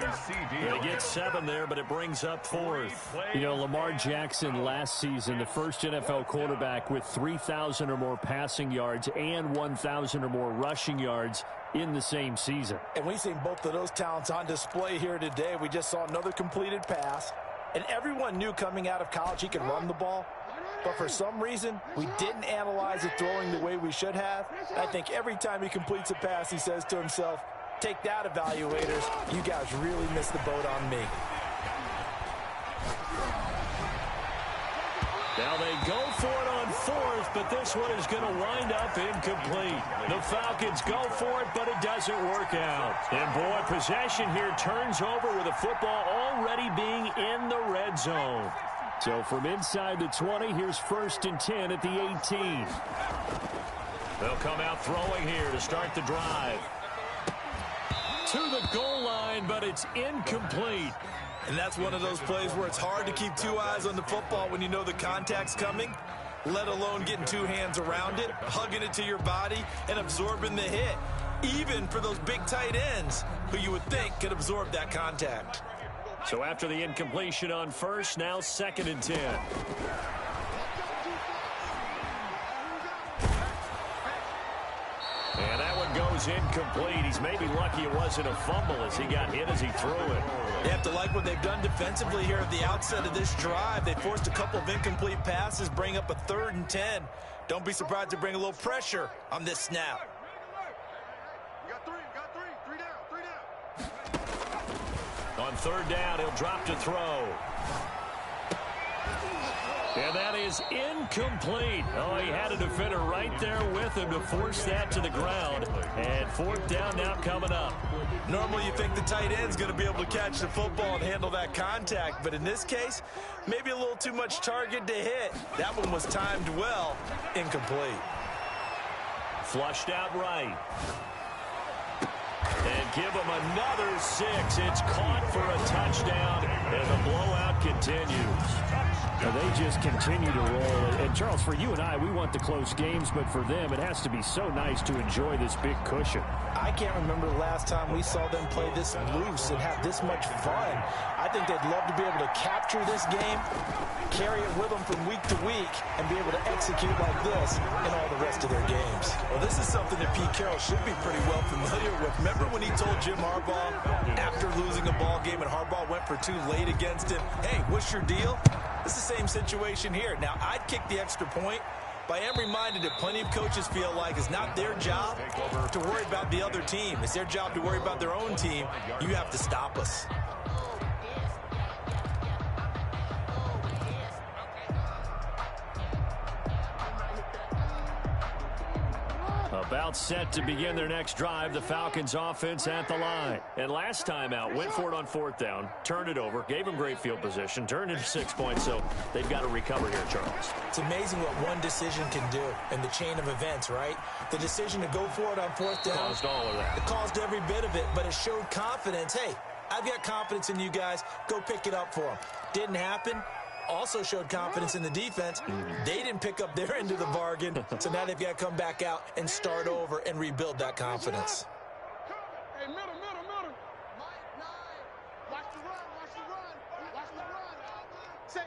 They get 7 there, but it brings up 4th. You know, Lamar Jackson last season, the first NFL quarterback with 3,000 or more passing yards and 1,000 or more rushing yards in the same season. And we've seen both of those talents on display here today. We just saw another completed pass. And everyone knew coming out of college he could run the ball. But for some reason, we didn't analyze it throwing the way we should have. And I think every time he completes a pass, he says to himself, take that, evaluators. You guys really missed the boat on me. Now they go for it on 4th, but this one is going to wind up incomplete. The Falcons go for it, but it doesn't work out. And boy, possession here turns over with the football already being in the red zone. So from inside the 20, here's 1st and 10 at the 18. They'll come out throwing here to start the drive. To the goal line, but it's incomplete. And that's one of those plays where it's hard to keep two eyes on the football when you know the contact's coming, let alone getting two hands around it, hugging it to your body, and absorbing the hit, even for those big tight ends who you would think could absorb that contact. So after the incompletion on first, now 2nd and 10. And that one goes incomplete. He's maybe lucky it wasn't a fumble as he got hit as he threw it. You have to like what they've done defensively here at the outset of this drive. They forced a couple of incomplete passes, bring up a 3rd and 10. Don't be surprised to bring a little pressure on this snap. You got three down. On 3rd down, he'll drop to throw. And that is incomplete. Oh, he had a defender right there with him to force that to the ground. And 4th down now coming up. Normally you think the tight end's going to be able to catch the football and handle that contact. But in this case, maybe a little too much target to hit. That one was timed well. Incomplete. Flushed out right. And give him another 6. It's caught for a touchdown. And the blowout continues. Well, they just continue to roll. And, Charles, for you and I, we want the close games, but for them, it has to be so nice to enjoy this big cushion. I can't remember the last time we saw them play this loose and have this much fun. I think they'd love to be able to capture this game, carry it with them from week to week, and be able to execute like this in all the rest of their games. Well, this is something that Pete Carroll should be pretty well familiar with. Remember when he told Jim Harbaugh after losing a ball game and Harbaugh went for 2 late against him, hey, what's your deal? It's the same situation here. Now, I'd kick the extra point, but I am reminded that plenty of coaches feel like it's not their job to worry about the other team. It's their job to worry about their own team. You have to stop us. About set to begin their next drive, the Falcons offense at the line. And last time out, went for it on 4th down, turned it over, gave them great field position, turned it 6 points, so they've got to recover here, Charles. It's amazing what one decision can do in the chain of events, right? The decision to go for it on 4th down Caused all of that. It caused every bit of it, but it showed confidence. Hey, I've got confidence in you guys. Go pick it up for them. Didn't happen. Also showed confidence in the defense. They didn't pick up their end of the bargain, so now they've got to come back out and start over and rebuild that confidence. Hey, middle. Watch the run. Say.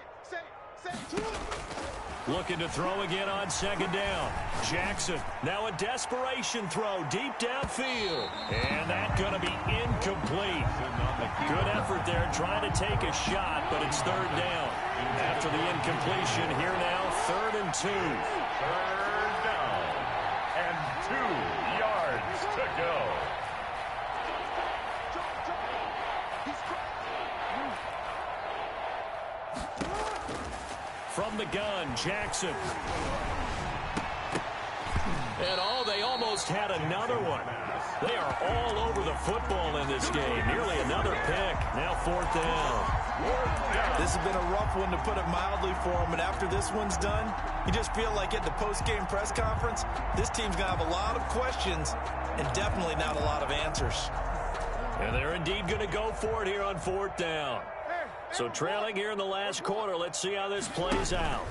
Looking to throw again on 2nd down. Jackson, now a desperation throw deep downfield. And that's going to be incomplete. Good effort there trying to take a shot, but it's 3rd down. After the incompletion, here now, 3rd and 2. 3rd down and 2 yards to go. From the gun, Jackson. And they almost had another one. They are all over the football in this game. Nearly another pick. Now 4th down. This has been a rough one, to put it mildly, for them. And after this one's done, you just feel like at the post-game press conference, this team's going to have a lot of questions and definitely not a lot of answers. And they're indeed going to go for it here on 4th down. So trailing here in the last quarter, let's see how this plays out.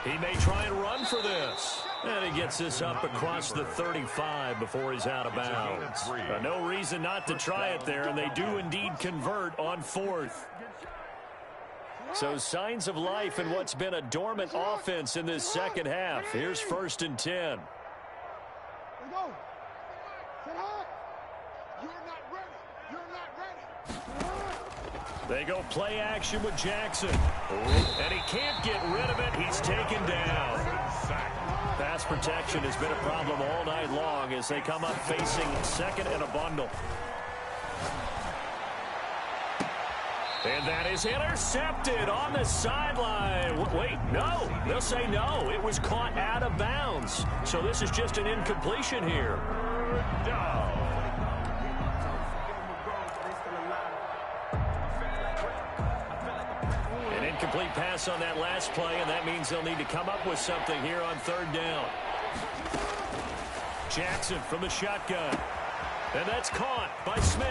He may try and run for this. And he gets this up across the 35 before he's out of bounds. No reason not to try it there, and they do indeed convert on 4th. So signs of life in what's been a dormant offense in this second half. Here's 1st and 10. They go play action with Jackson. And he can't get rid of it. He's taken down. Pass protection has been a problem all night long as they come up facing 2nd and a bundle. And that is intercepted on the sideline. Wait, no. They'll say no. It was caught out of bounds. So this is just an incompletion here. Down. Complete pass on that last play, and that means they'll need to come up with something here on 3rd down. Jackson from the shotgun. And that's caught by Smith.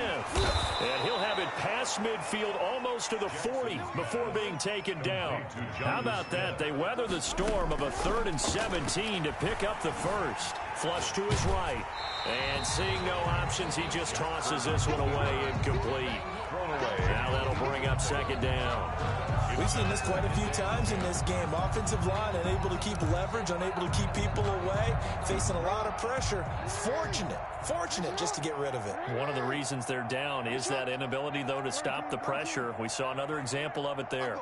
And he'll have it past midfield almost to the 40 before being taken down. How about that? They weather the storm of a 3rd and 17 to pick up the first. Flush to his right. And seeing no options, he just tosses this one away, incomplete. Now that'll bring up 2nd down. We've seen this quite a few times in this game. Offensive line unable to keep leverage, unable to keep people away, facing a lot of pressure. Fortunate just to get rid of it. One of the reasons they're down is that inability, though, to stop the pressure. We saw another example of it there.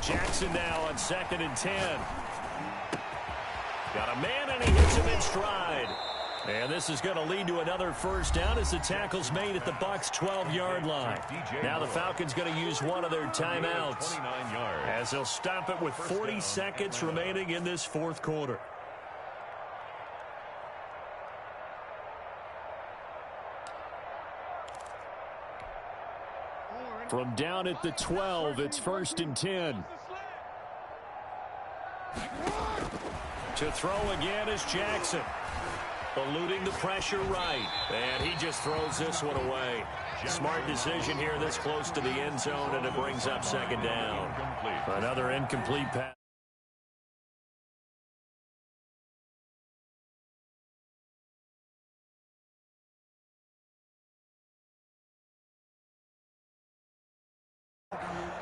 Jackson now on 2nd and 10. Got a man, and he hits him in stride. And this is going to lead to another first down as the tackle's made at the Bucs' 12-yard line. Now the Falcons going to use one of their timeouts as they'll stop it with 40 seconds remaining in this 4th quarter. From down at the 12, it's 1st and 10. To throw again is Jackson. Eluding the pressure right. And he just throws this one away. Smart decision here this close to the end zone, and it brings up 2nd down. Another incomplete pass.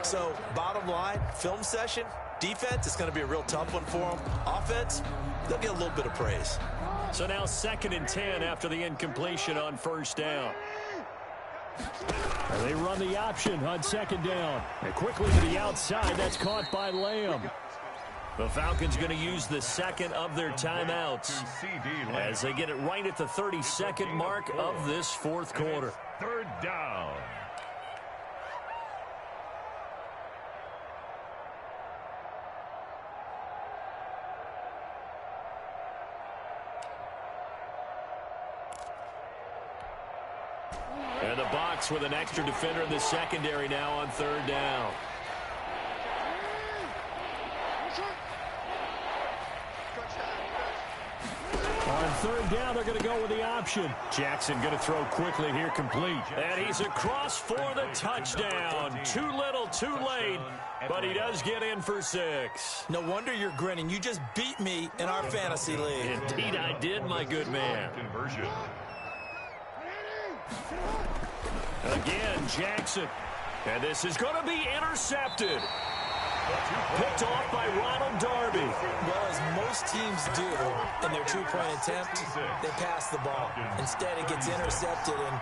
So, bottom line, film session, defense, it's going to be a real tough one for them. Offense, they'll get a little bit of praise. So now 2nd and 10 after the incompletion on 1st down. They run the option on 2nd down. And quickly to the outside, that's caught by Lamb. The Falcons going to use the 2nd of their timeouts as they get it right at the 32nd mark of this 4th quarter. 3rd down. And the Bucs with an extra defender in the secondary now on 3rd down. On 3rd down, they're going to go with the option. Jackson going to throw quickly here, complete. And he's across for the touchdown. Too little, too late, but he does get in for 6. No wonder you're grinning. You just beat me in our fantasy league. Indeed I did, my good man. Conversion. Again, Jackson. And this is going to be intercepted. Picked off by Ronald Darby. Well, as most teams do in their 2-point attempt, they pass the ball. Instead, it gets intercepted. And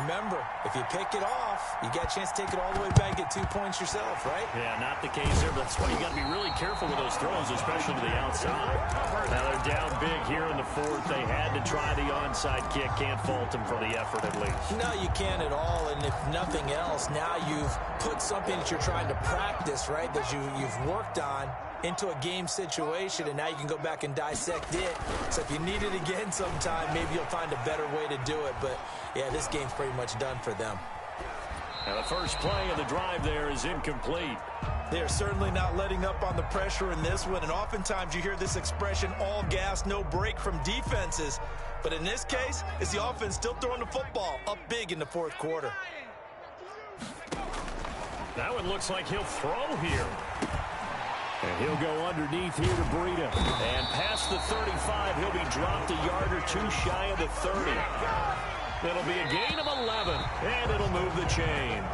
remember, if you pick it off, you get a chance to take it all the way back, get 2 points yourself, right? Yeah, not the case there, but that's why you got to be really careful with those throws, especially to the outside. Now they're down big here in the 4th. They had to try the onside kick. Can't fault them for the effort, at least. No, you can't at all. And if nothing else, now you've put something that you're trying to practice, right, that you've worked on into a game situation, and now you can go back and dissect it. So if you need it again sometime, maybe you'll find a better way to do it. But, yeah, this game's pretty much done for them. Now the first play of the drive there is incomplete. They're certainly not letting up on the pressure in this one, and oftentimes you hear this expression, all gas, no break from defenses. But in this case, it's the offense still throwing the football up big in the 4th quarter. That one looks like he'll throw here. And he'll go underneath here to Breida. And past the 35, he'll be dropped a yard or 2 shy of the 30. It'll be a gain of 11, and it'll move the chains.